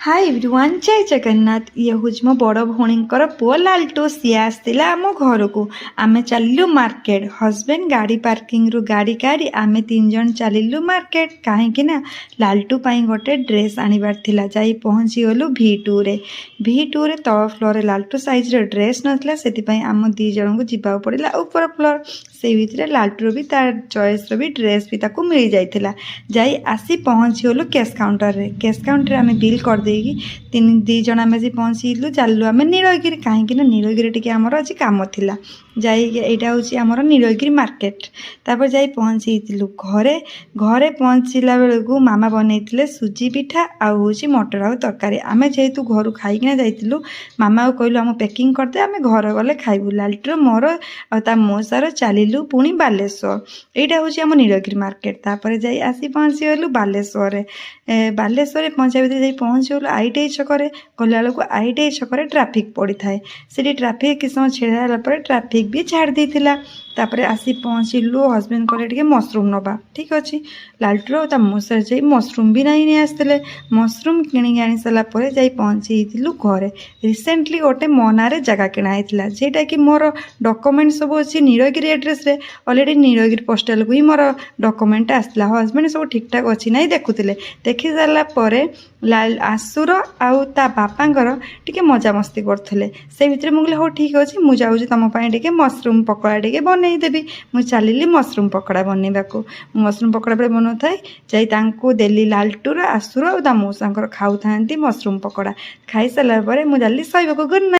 Hi everyone जय जगन्नाथ ये हूँ मो बड़ भौणीकर पुआ लालटू सी आसला आम घर को आम चलू मार्केट हजबैंड गाड़ी पार्किंग रु गाड़ी काढ़ी आम तीन जन चलू मार्केट कहीं लालटू गोटे ड्रेस आनबार थिला जाई पहुँची गलु V2 रे तल फ्लोर लालटू साइज रे ड्रेस नाला से आम दी जन को जीवा पड़ा ऊपर फ्लोर से भितर लालटूर भी तार चॉइस भी ड्रेस भी ताको मिल जाइथिला जाई आसी पहुँची गलु कैश काउंटर आम बिल कर तीन दी जन आम आसी पहुँचलु चलू आम नीलगिरी कहीं नीलगिरी टी आमर आज कम थिला जाई यहाँ हूँ आमर नीलगिरी मार्केट तापर जाई पहुँचलु घरे घरे पहुँचला बेलू मामा बनई सुजी पिठा आउ मटर आउ तरकारी आम जेहेतु घर खाईकिना जाइलु मामा को कहलु आम पैकिंग करदे आम घर गले खाइबू लालटूर मोर आ मौसार चलू पुणी बालेश्वर यहाँ हूँ आम नीलगिरी मार्केट तापर जाई आसी पहुँची गलु बालेश्वर बालेश्वर पहुँचा भितर जाई पहुँची गलु ITI छकरे गला बेलू ITI छकरे ट्राफिक पड़ी थाए से ट्राफिक किस समय छेड़ा ट्राफिक भी छाड़ देता तापर आसी पहुँचलु हजबैंड कले मसरूम नवा ठीक अच्छे लालटूर मौसा जाई मसरूम भी नहीं आसते मसरूम किणी आनी सारापर जाई पहुँचलु घरे रिसेंटली गोटे मना जगह किणाई जेटा कि मोर डॉक्यूमेंट सब अच्छी नीलगिरी एड्रेस रे ऑलरेडी नीलगिरी पोस्टाल को ही मोर डॉक्यूमेंट आसला हजबैंड सब ठीक ठाक अच्छी ना देखुले देखी सारापर लाल आसुर आउ ता बापांकर टिके मजा मस्ती करते से भितर मुझे हो ठीक अच्छे मुझे जाऊँ तुम टे मसरूम पकड़ा टे बनईदेवी मुझे चलिली मसरूम पकड़ा बनवा को मसरूम पकड़ा पे बना थाए जाई देली लालटूर आसुर आ मौसा खाऊ था मसरूम पकड़ा खाई सारा मुझे जाली शोक गुड नाइट।